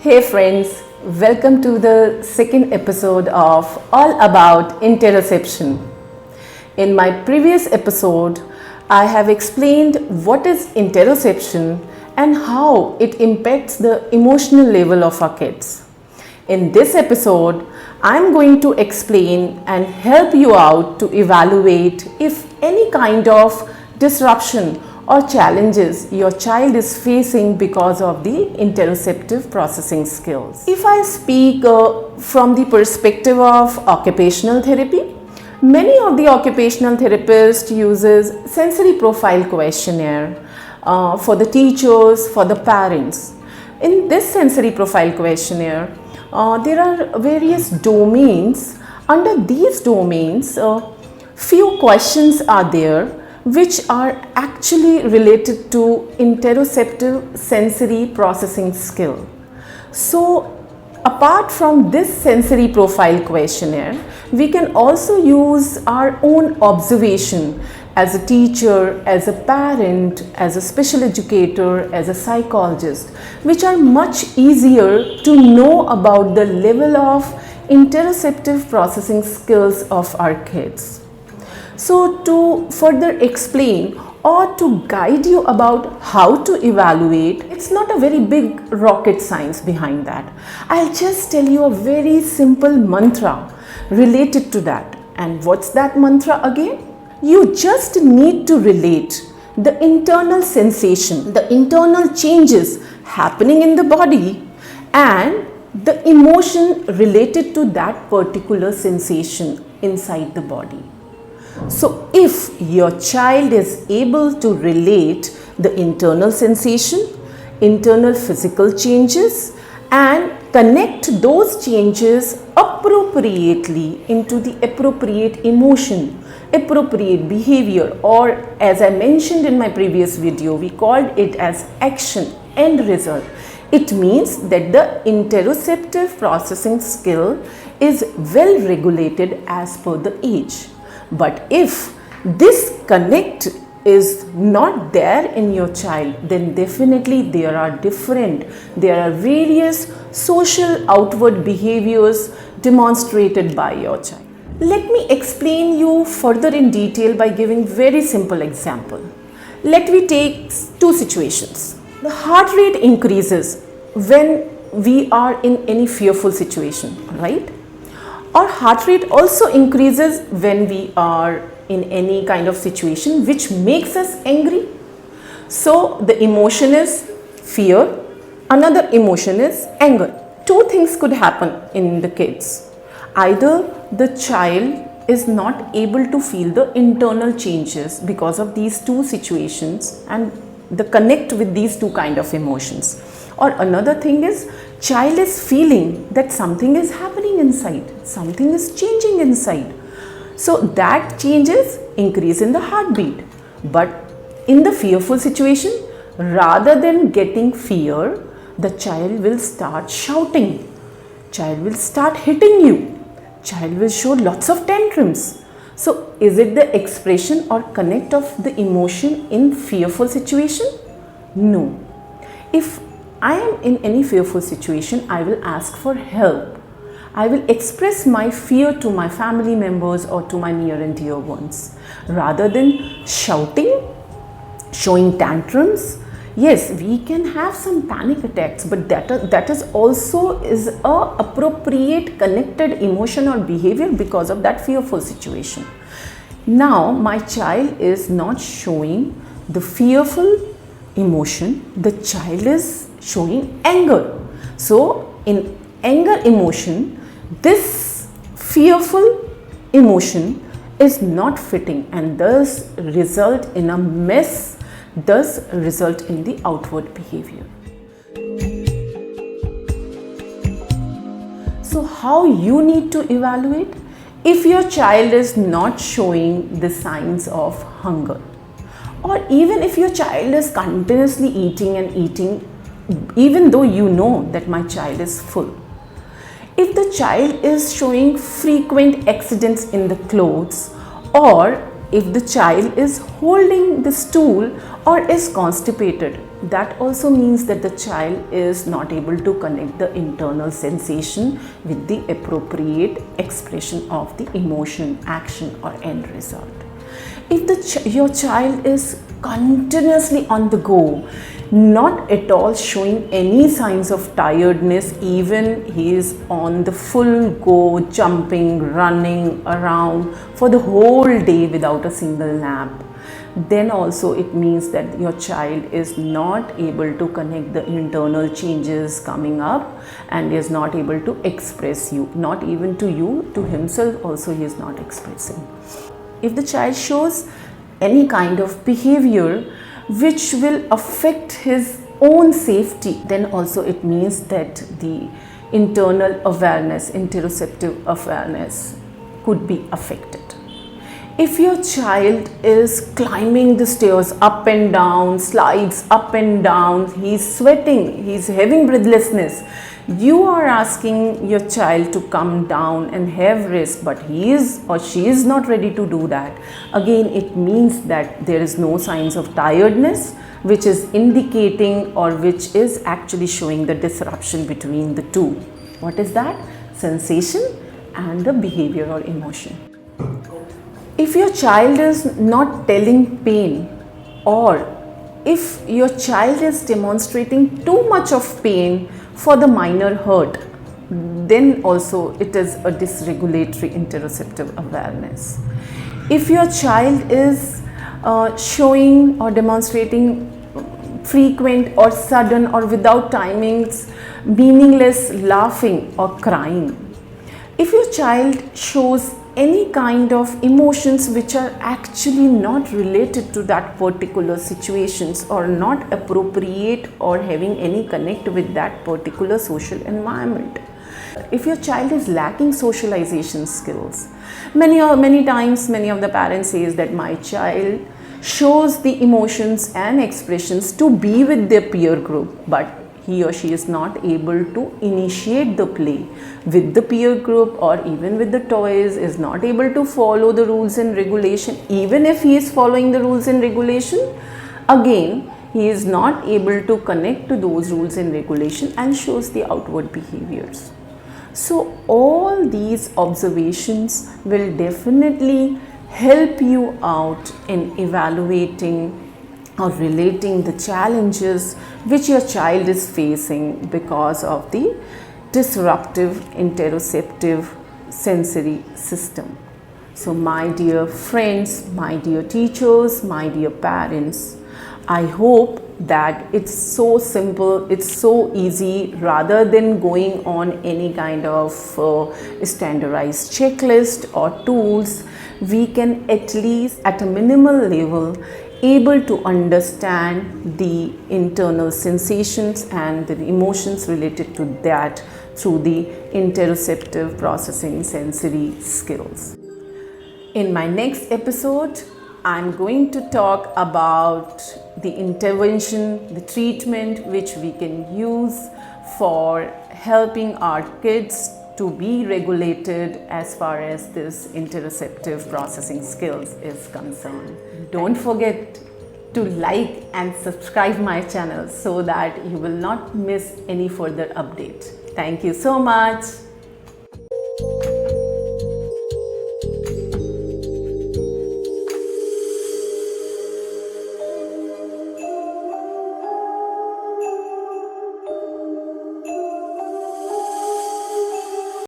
Hey friends, welcome to the second episode of All About Interoception. In my previous episode, I have explained what is interoception and how it impacts the emotional level of our kids. In this episode, I am going to explain and help you out to evaluate if any kind of disruption or challenges your child is facing because of the interoceptive processing skills. If I speak from the perspective of occupational therapy, many of the occupational therapists uses sensory profile questionnaire for the teachers, for the parents. In this sensory profile questionnaire, there are various domains. Under these domains, few questions are there which are actually related to interoceptive sensory processing skill. So apart from this sensory profile questionnaire, we can also use our own observation as a teacher, as a parent, as a special educator, as a psychologist, which are much easier to know about the level of interoceptive processing skills of our kids. So to further explain or to guide you about how to evaluate, it's not a very big rocket science behind that. I'll just tell you a very simple mantra related to that. And what's that mantra again? You just need to relate the internal sensation, the internal changes happening in the body and the emotion related to that particular sensation inside the body. So if your child is able to relate the internal sensation, internal physical changes and connect those changes appropriately into the appropriate emotion, appropriate behavior, or as I mentioned in my previous video, we called it as action, end result. It means that the interoceptive processing skill is well regulated as per the age. But if this connect is not there in your child, then definitely there are various social outward behaviors demonstrated by your child. Let me explain you further in detail by giving very simple example. Let me take two situations. The heart rate increases when we are in any fearful situation, right? Our heart rate also increases when we are in any kind of situation which makes us angry. So the emotion is fear, another emotion is anger. Two things could happen in the kids. Either the child is not able to feel the internal changes because of these two situations and the connect with these two kind of emotions. Or another thing is child is feeling that something is happening inside, something is changing inside. So that changes increase in the heartbeat. But in the fearful situation, rather than getting fear, the child will start shouting, child will start hitting you, child will show lots of tantrums. So is it the expression or connect of the emotion in fearful situation? No. If I am in any fearful situation, I will ask for help. I will express my fear to my family members or to my near and dear ones. Rather than shouting, showing tantrums, yes, we can have some panic attacks, but that is also a appropriate connected emotion or behavior because of that fearful situation. Now, my child is not showing the fearful emotion, the child is showing anger. So in anger emotion, this fearful emotion is not fitting and thus result in a mess, thus result in the outward behavior. So how you need to evaluate? If your child is not showing the signs of hunger, or even if your child is continuously eating and eating, even though you know that my child is full. If the child is showing frequent accidents in the clothes or if the child is holding the stool or is constipated, that also means that the child is not able to connect the internal sensation with the appropriate expression of the emotion, action or end result. If your child is continuously on the go, not at all showing any signs of tiredness, even he is on the full go, jumping, running around for the whole day without a single nap, then also it means that your child is not able to connect the internal changes coming up and is not able to express you, not even to you, to himself also he is not expressing. If the child shows any kind of behavior which will affect his own safety, then also it means that the internal awareness, interoceptive awareness could be affected. If your child is climbing the stairs up and down, slides up and down, he's sweating, he's having breathlessness, you are asking your child to come down and have rest, but he is or she is not ready to do that. Again, it means that there is no signs of tiredness, which is indicating or which is actually showing the disruption between the two. What is that? Sensation and the behavior or emotion. If your child is not telling pain, or if your child is demonstrating too much of pain for the minor hurt, then also it is a dysregulatory interoceptive awareness. If your child is showing or demonstrating frequent or sudden or without timings, meaningless laughing or crying, if your child shows any kind of emotions which are actually not related to that particular situations or not appropriate or having any connect with that particular social environment. If your child is lacking socialization skills, many times many of the parents says that my child shows the emotions and expressions to be with their peer group, but he or she is not able to initiate the play with the peer group or even with the toys, is not able to follow the rules and regulation. Even if he is following the rules and regulation, again he is not able to connect to those rules and regulation and shows the outward behaviors. So all these observations will definitely help you out in evaluating or relating the challenges which your child is facing because of the disruptive interoceptive sensory system. So my dear friends, my dear teachers, my dear parents, I hope that it's so simple, it's so easy, rather than going on any kind of standardized checklist or tools, we can at least at a minimal level able to understand the internal sensations and the emotions related to that through the interoceptive processing sensory skills. In my next episode, I'm going to talk about the intervention, the treatment which we can use for helping our kids to be regulated as far as this interoceptive processing skills is concerned. Don't forget to like and subscribe my channel so that you will not miss any further update. Thank you so much.